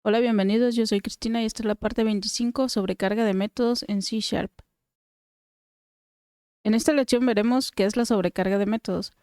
Hola, bienvenidos. Yo soy Cristina y esta es la parte 25 sobre carga de métodos en C#. En esta lección veremos qué es la sobrecarga de métodos.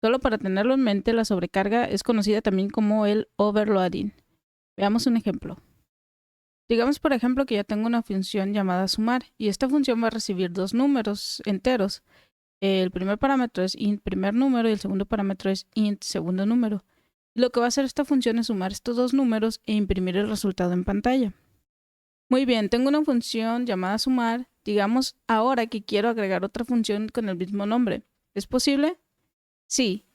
Solo para tenerlo en mente, la sobrecarga es conocida también como el overloading. Veamos un ejemplo. Digamos, por ejemplo, que ya tengo una función llamada sumar y esta función va a recibir dos números enteros. El primer parámetro es int primer número y el segundo parámetro es int segundo número. Lo que va a hacer esta función es sumar estos dos números e imprimir el resultado en pantalla. Muy bien, tengo una función llamada sumar. Digamos ahora que quiero agregar otra función con el mismo nombre. ¿Es posible? Sí,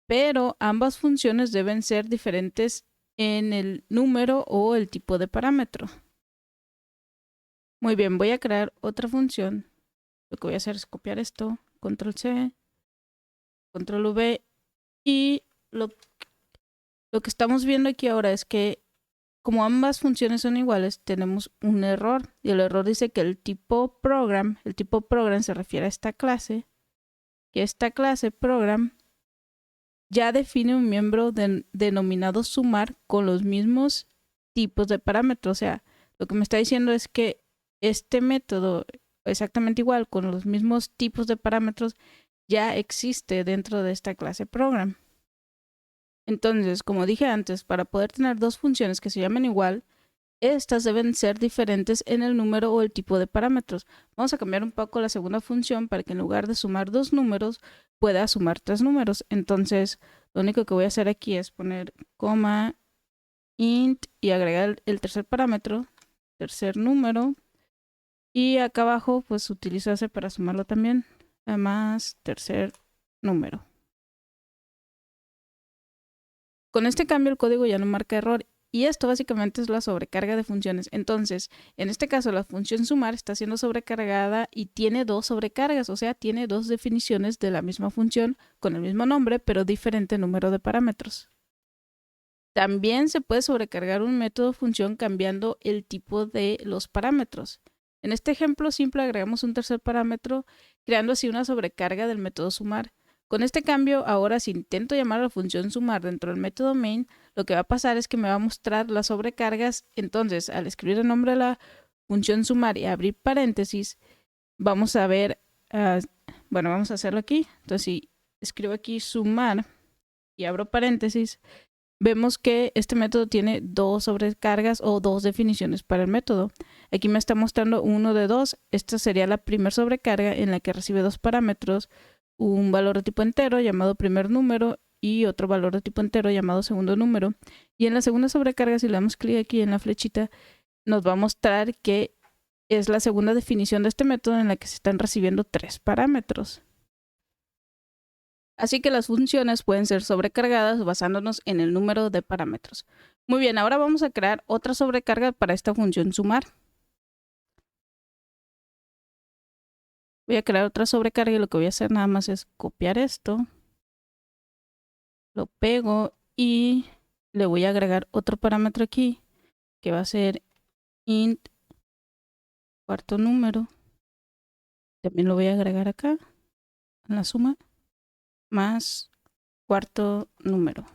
pero ambas funciones deben ser diferentes en el número o el tipo de parámetro. Muy bien, voy a crear otra función. Lo que voy a hacer es copiar esto, control C, control V, y lo que estamos viendo aquí ahora es que como ambas funciones son iguales, tenemos un error. Y el error dice que el tipo program se refiere a esta clase, que esta clase program ya define un miembro denominado sumar con los mismos tipos de parámetros. O sea, lo que me está diciendo es que este método exactamente igual, con los mismos tipos de parámetros, ya existe dentro de esta clase program. Entonces, como dije antes, para poder tener dos funciones que se llamen igual, estas deben ser diferentes en el número o el tipo de parámetros. Vamos a cambiar un poco la segunda función para que en lugar de sumar dos números, pueda sumar tres números. Entonces, lo único que voy a hacer aquí es poner coma, int y agregar el tercer parámetro, tercer número. Y acá abajo, pues utilizo ese para sumarlo también, además tercer número. Con este cambio el código ya no marca error y esto básicamente es la sobrecarga de funciones. Entonces, en este caso la función sumar está siendo sobrecargada y tiene dos sobrecargas, o sea, tiene dos definiciones de la misma función con el mismo nombre, pero diferente número de parámetros. También se puede sobrecargar un método función cambiando el tipo de los parámetros. En este ejemplo simple agregamos un tercer parámetro, creando así una sobrecarga del método sumar. Con este cambio, ahora si intento llamar a la función sumar dentro del método main, lo que va a pasar es que me va a mostrar las sobrecargas. Entonces, al escribir el nombre de la función sumar y abrir paréntesis, vamos a ver, bueno, vamos a hacerlo aquí. Entonces, si escribo aquí sumar y abro paréntesis, vemos que este método tiene dos sobrecargas o dos definiciones para el método. Aquí me está mostrando uno de dos. Esta sería la primera sobrecarga en la que recibe dos parámetros, un valor de tipo entero llamado primer número y otro valor de tipo entero llamado segundo número. Y en la segunda sobrecarga, si le damos clic aquí en la flechita, nos va a mostrar que es la segunda definición de este método en la que se están recibiendo tres parámetros. Así que las funciones pueden ser sobrecargadas basándonos en el número de parámetros. Muy bien, ahora vamos a crear otra sobrecarga para esta función sumar. Voy a crear otra sobrecarga y lo que voy a hacer nada más es copiar esto, lo pego y le voy a agregar otro parámetro aquí que va a ser int cuarto número. También lo voy a agregar acá en la suma más cuarto número.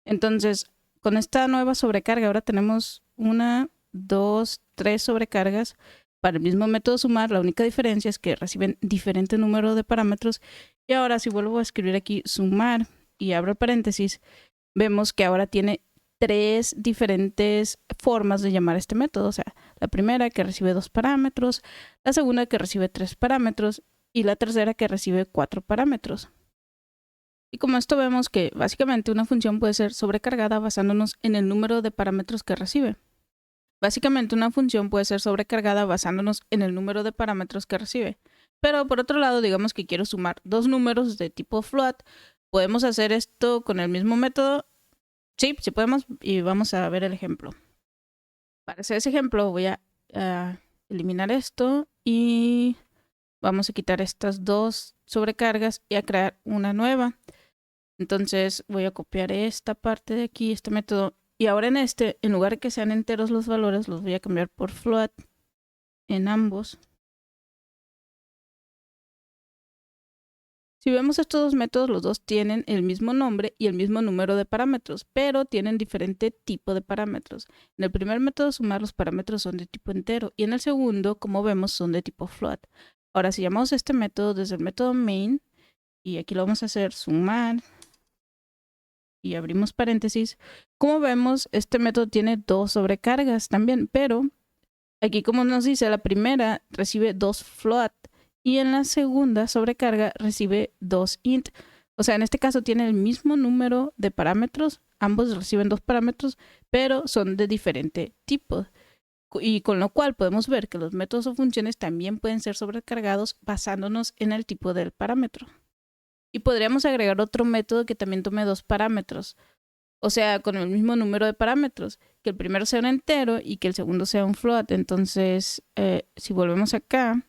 Entonces, con esta nueva sobrecarga ahora tenemos una, dos, tres sobrecargas para el mismo método sumar. La única diferencia es que reciben diferente número de parámetros. Y ahora si vuelvo a escribir aquí sumar y abro paréntesis, vemos que ahora tiene tres diferentes formas de llamar este método. O sea, la primera que recibe dos parámetros, la segunda que recibe tres parámetros y la tercera que recibe cuatro parámetros. Y como esto vemos que básicamente una función puede ser sobrecargada basándonos en el número de parámetros que recibe. Básicamente una función puede ser sobrecargada basándonos en el número de parámetros que recibe. Pero por otro lado, digamos que quiero sumar dos números de tipo float. ¿Podemos hacer esto con el mismo método? Sí, sí podemos y vamos a ver el ejemplo. Para hacer ese ejemplo voy a eliminar esto y vamos a quitar estas dos sobrecargas y a crear una nueva. Entonces voy a copiar esta parte de aquí, este método. Y ahora en este, en lugar de que sean enteros los valores, los voy a cambiar por float en ambos. Si vemos estos dos métodos, los dos tienen el mismo nombre y el mismo número de parámetros, pero tienen diferente tipo de parámetros. En el primer método sumar, los parámetros son de tipo entero, y en el segundo, como vemos, son de tipo float. Ahora, si llamamos este método desde el método main, y aquí lo vamos a hacer sumar, y abrimos paréntesis, como vemos, este método tiene dos sobrecargas también, pero aquí, como nos dice, la primera recibe dos float y en la segunda sobrecarga recibe dos int. O sea, en este caso tiene el mismo número de parámetros, ambos reciben dos parámetros, pero son de diferente tipo. Y con lo cual podemos ver que los métodos o funciones también pueden ser sobrecargados basándonos en el tipo del parámetro. Y podríamos agregar otro método que también tome dos parámetros. O sea, con el mismo número de parámetros, que el primero sea un entero y que el segundo sea un float. Entonces, si volvemos acá,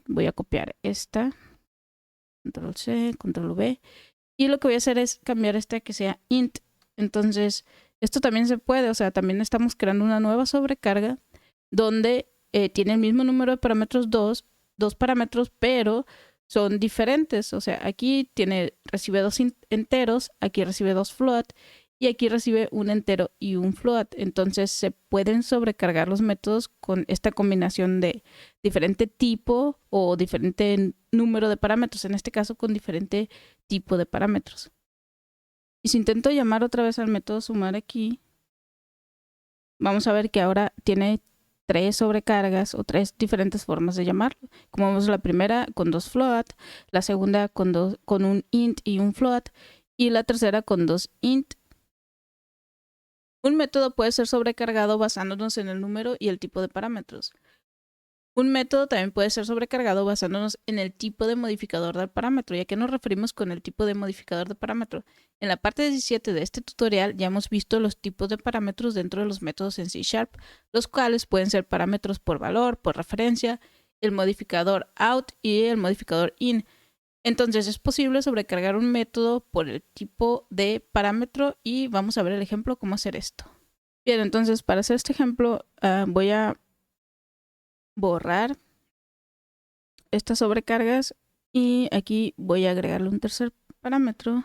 voy a copiar esta, control C, control V, y lo que voy a hacer es cambiar esta que sea int. Entonces, esto también se puede, o sea, también estamos creando una nueva sobrecarga donde tiene el mismo número de parámetros, dos parámetros, pero son diferentes. O sea, aquí recibe dos enteros, aquí recibe dos float y aquí recibe un entero y un float. Entonces se pueden sobrecargar los métodos con esta combinación de diferente tipo o diferente número de parámetros, en este caso con diferente tipo de parámetros. Y si intento llamar otra vez al método sumar aquí, vamos a ver que ahora tiene tres sobrecargas o tres diferentes formas de llamarlo. Como vemos, la primera con dos float, la segunda con un int y un float, y la tercera con dos int. Un método puede ser sobrecargado basándonos en el número y el tipo de parámetros. Un método también puede ser sobrecargado basándonos en el tipo de modificador del parámetro. ¿Y a qué nos referimos con el tipo de modificador de parámetro? En la parte 17 de este tutorial ya hemos visto los tipos de parámetros dentro de los métodos en C#, los cuales pueden ser parámetros por valor, por referencia, el modificador out y el modificador in. Entonces es posible sobrecargar un método por el tipo de parámetro y vamos a ver el ejemplo cómo hacer esto. Bien, entonces para hacer este ejemplo voy a borrar estas sobrecargas y aquí voy a agregarle un tercer parámetro,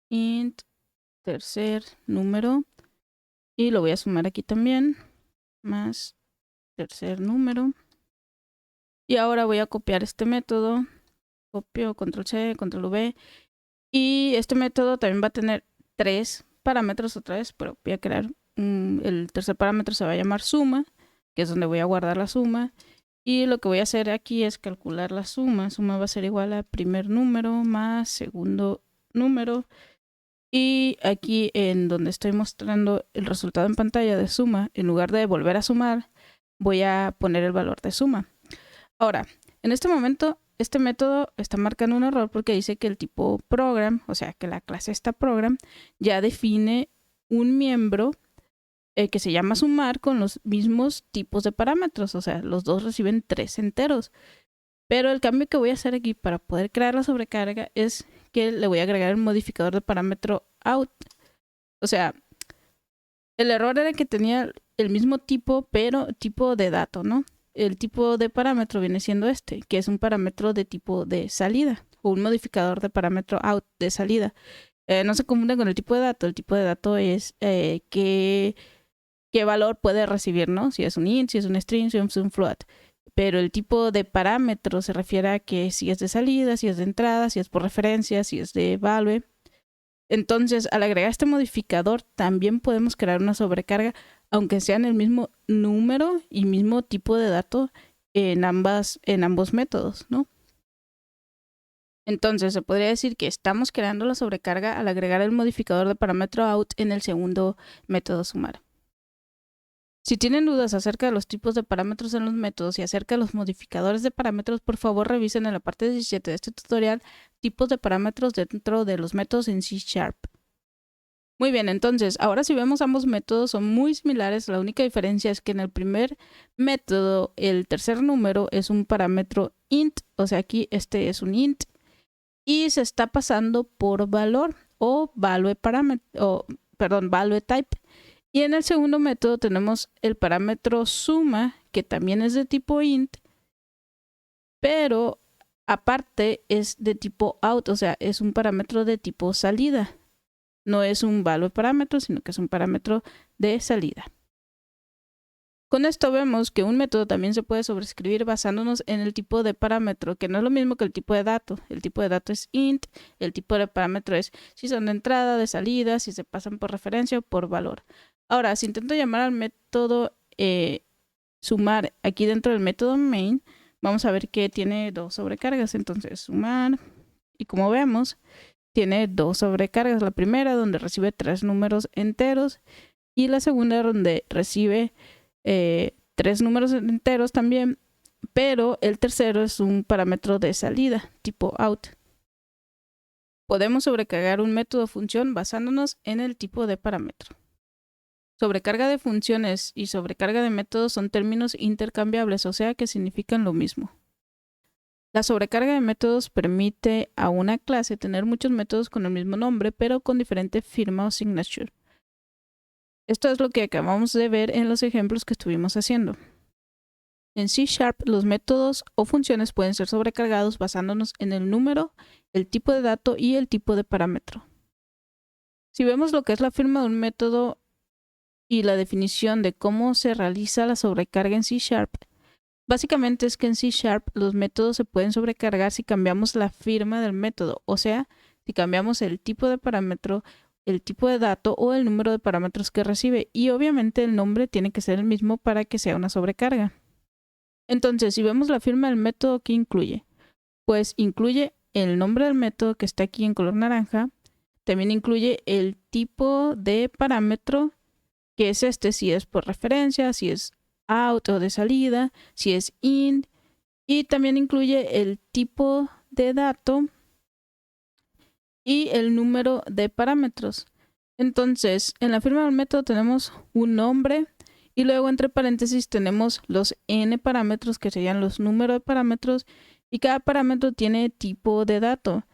int tercer número, y lo voy a sumar aquí también, más tercer número. Y ahora voy a copiar este método, copio, control C, control V, y este método también va a tener tres parámetros otra vez, pero voy a crear el tercer parámetro, se va a llamar suma, que es donde voy a guardar la suma. Y lo que voy a hacer aquí es calcular la suma. Suma va a ser igual a primer número más segundo número. Y aquí en donde estoy mostrando el resultado en pantalla de suma, en lugar de volver a sumar, voy a poner el valor de suma. Ahora, en este momento, este método está marcando un error porque dice que el tipo program, o sea, que la clase esta program, ya define un miembro que se llama sumar con los mismos tipos de parámetros. O sea, los dos reciben tres enteros. Pero el cambio que voy a hacer aquí para poder crear la sobrecarga es que le voy a agregar el modificador de parámetro out. O sea, el error era que tenía el mismo tipo, pero tipo de dato, ¿no? El tipo de parámetro viene siendo este, que es un parámetro de tipo de salida o un modificador de parámetro out de salida. No se confunde con el tipo de dato. El tipo de dato es qué valor puede recibir, ¿no? Si es un int, si es un string, si es un float. Pero el tipo de parámetro se refiere a que si es de salida, si es de entrada, si es por referencia, si es de value. Entonces, al agregar este modificador, también podemos crear una sobrecarga, aunque sean el mismo número y mismo tipo de dato en ambos métodos, ¿no? Entonces, se podría decir que estamos creando la sobrecarga al agregar el modificador de parámetro out en el segundo método sumar. Si tienen dudas acerca de los tipos de parámetros en los métodos y acerca de los modificadores de parámetros, por favor revisen en la parte 17 de este tutorial tipos de parámetros dentro de los métodos en C#. Muy bien, entonces, ahora si vemos ambos métodos son muy similares. La única diferencia es que en el primer método el tercer número es un parámetro int, o sea, aquí este es un int y se está pasando por valor o value type. Y en el segundo método tenemos el parámetro suma, que también es de tipo int, pero Aparte es de tipo out, o sea, es un parámetro de tipo salida. No es un value parámetro, sino que es un parámetro de salida. Con esto vemos que un método también se puede sobreescribir basándonos en el tipo de parámetro, que no es lo mismo que el tipo de dato. El tipo de dato es int, el tipo de parámetro es si son de entrada, de salida, si se pasan por referencia o por valor. Ahora, si intento llamar al método sumar aquí dentro del método main, vamos a ver que tiene dos sobrecargas. Entonces, sumar, y como vemos, tiene dos sobrecargas. La primera donde recibe 3 números enteros y la segunda donde recibe 3 números enteros también, pero el tercero es un parámetro de salida, tipo out. Podemos sobrecargar un método o función basándonos en el tipo de parámetro. Sobrecarga de funciones y sobrecarga de métodos son términos intercambiables, o sea que significan lo mismo. La sobrecarga de métodos permite a una clase tener muchos métodos con el mismo nombre, pero con diferente firma o signature. Esto es lo que acabamos de ver en los ejemplos que estuvimos haciendo. En C#, los métodos o funciones pueden ser sobrecargados basándonos en el número, el tipo de dato y el tipo de parámetro. Si vemos lo que es la firma de un método y la definición de cómo se realiza la sobrecarga en C#, básicamente es que en C# los métodos se pueden sobrecargar si cambiamos la firma del método, o sea, si cambiamos el tipo de parámetro, el tipo de dato o el número de parámetros que recibe, y obviamente el nombre tiene que ser el mismo para que sea una sobrecarga. Entonces, si vemos la firma del método, ¿qué incluye? Pues incluye el nombre del método que está aquí en color naranja, también incluye el tipo de parámetro, que es si es por referencia, si es out o de salida, si es in, y también incluye el tipo de dato y el número de parámetros. Entonces, en la firma del método tenemos un nombre y luego entre paréntesis tenemos los n parámetros, que serían los números de parámetros, y cada parámetro tiene tipo de dato.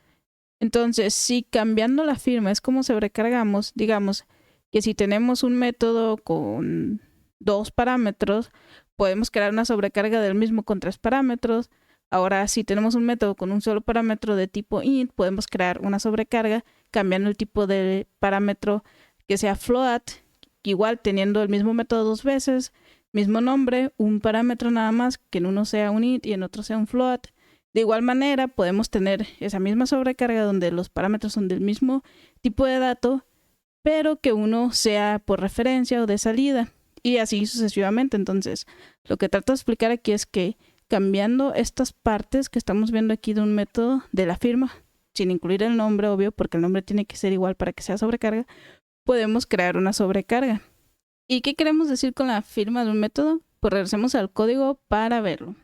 Entonces, si cambiando la firma es como sobrecargamos, digamos que si tenemos un método con 2 parámetros, podemos crear una sobrecarga del mismo con 3 parámetros. Ahora, si tenemos un método con un solo parámetro de tipo int, podemos crear una sobrecarga cambiando el tipo de parámetro que sea float, igual teniendo el mismo método 2 veces, mismo nombre, un parámetro nada más, que en uno sea un int y en otro sea un float. De igual manera, podemos tener esa misma sobrecarga donde los parámetros son del mismo tipo de dato, pero que uno sea por referencia o de salida, y así sucesivamente. Entonces, lo que trato de explicar aquí es que cambiando estas partes que estamos viendo aquí de un método de la firma, sin incluir el nombre, obvio, porque el nombre tiene que ser igual para que sea sobrecarga, podemos crear una sobrecarga. ¿Y qué queremos decir con la firma de un método? Pues regresemos al código para verlo.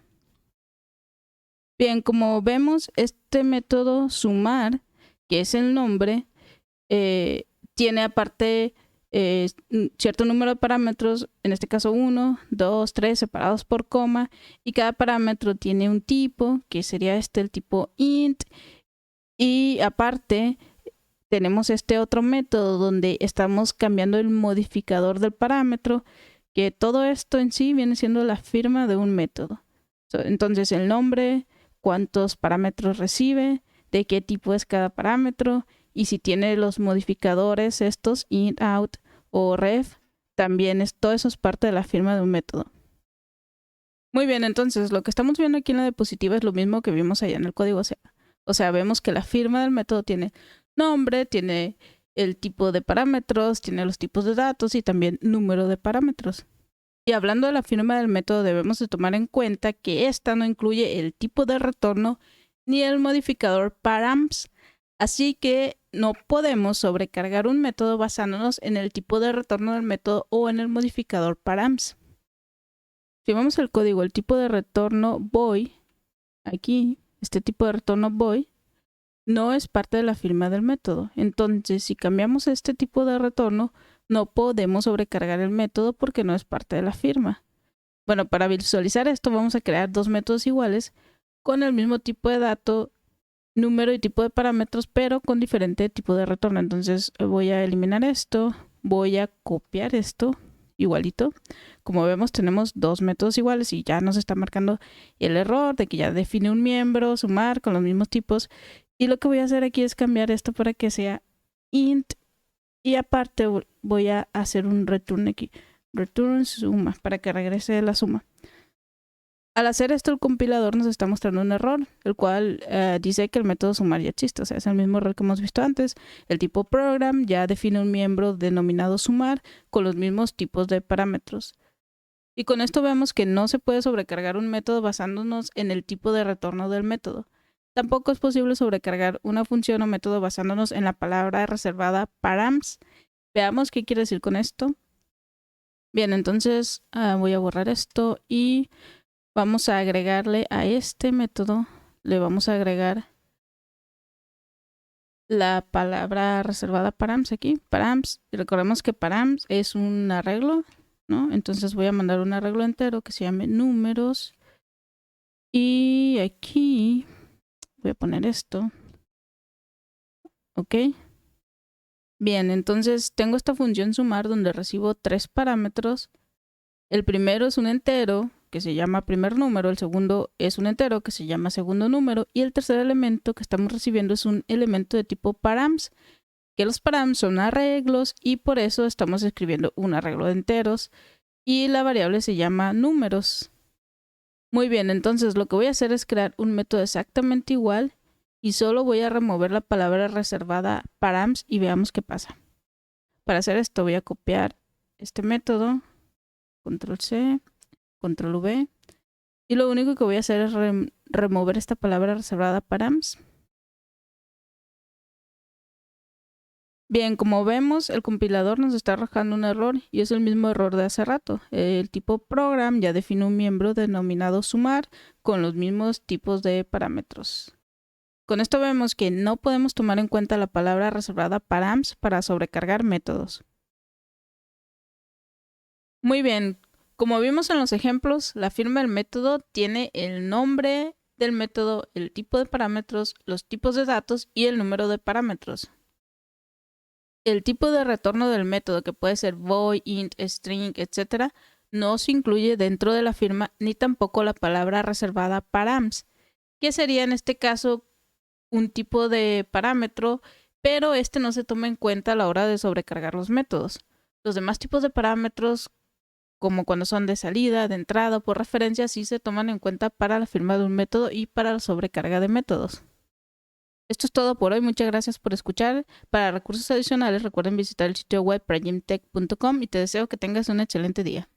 Bien, como vemos, este método sumar, que es el nombre, tiene aparte cierto número de parámetros, en este caso 1, 2, 3, separados por coma, y cada parámetro tiene un tipo, que sería el tipo int, y aparte tenemos este otro método donde estamos cambiando el modificador del parámetro, que todo esto en sí viene siendo la firma de un método. Entonces el nombre, cuántos parámetros recibe, de qué tipo es cada parámetro, y si tiene los modificadores estos, int, out o ref, también todo eso es parte de la firma de un método. Muy bien, entonces lo que estamos viendo aquí en la diapositiva es lo mismo que vimos allá en el código. O sea, vemos que la firma del método tiene nombre, tiene el tipo de parámetros, tiene los tipos de datos y también número de parámetros. Y hablando de la firma del método, debemos de tomar en cuenta que esta no incluye el tipo de retorno ni el modificador params, así que no podemos sobrecargar un método basándonos en el tipo de retorno del método o en el modificador params. Si vamos al código, el tipo de retorno void, aquí, este tipo de retorno void, no es parte de la firma del método. Entonces, si cambiamos este tipo de retorno, no podemos sobrecargar el método porque no es parte de la firma. Bueno, para visualizar esto vamos a crear dos métodos iguales con el mismo tipo de dato, número y tipo de parámetros, pero con diferente tipo de retorno. Entonces voy a eliminar esto, voy a copiar esto igualito. Como vemos, tenemos dos métodos iguales y ya nos está marcando el error de que ya define un miembro, sumar con los mismos tipos. Y lo que voy a hacer aquí es cambiar esto para que sea int. Y aparte voy a hacer un return aquí. Return suma, para que regrese la suma. Al hacer esto, el compilador nos está mostrando un error, el cual dice que el método sumar ya existe. O sea, es el mismo error que hemos visto antes. El tipo program ya define un miembro denominado sumar con los mismos tipos de parámetros. Y con esto vemos que no se puede sobrecargar un método basándonos en el tipo de retorno del método. Tampoco es posible sobrecargar una función o método basándonos en la palabra reservada params. Veamos qué quiere decir con esto. Bien, entonces voy a borrar esto y vamos a agregarle a este método, le vamos a agregar la palabra reservada params aquí, params. Y recordemos que params es un arreglo, ¿no? Entonces voy a mandar un arreglo entero que se llame números. Y aquí voy a poner esto. Ok. Bien, entonces tengo esta función sumar donde recibo 3 parámetros. El primero es un entero que se llama primer número, el segundo es un entero que se llama segundo número y el tercer elemento que estamos recibiendo es un elemento de tipo params, que los params son arreglos y por eso estamos escribiendo un arreglo de enteros y la variable se llama números. Muy bien, entonces lo que voy a hacer es crear un método exactamente igual y solo voy a remover la palabra reservada params y veamos qué pasa. Para hacer esto voy a copiar este método, control C, control V, y lo único que voy a hacer es remover esta palabra reservada params. Bien, como vemos, el compilador nos está arrojando un error y es el mismo error de hace rato. El tipo program ya define un miembro denominado sumar con los mismos tipos de parámetros. Con esto vemos que no podemos tomar en cuenta la palabra reservada params para sobrecargar métodos. Muy bien, como vimos en los ejemplos, la firma del método tiene el nombre del método, el tipo de parámetros, los tipos de datos y el número de parámetros. El tipo de retorno del método, que puede ser void, int, string, etc., no se incluye dentro de la firma ni tampoco la palabra reservada params, que sería en este caso un tipo de parámetro, pero este no se toma en cuenta a la hora de sobrecargar los métodos. Los demás tipos de parámetros, como cuando son de salida, de entrada o por referencia, sí se toman en cuenta para la firma de un método y para la sobrecarga de métodos. Esto es todo por hoy, muchas gracias por escuchar. Para recursos adicionales recuerden visitar el sitio web pragimtech.com y te deseo que tengas un excelente día.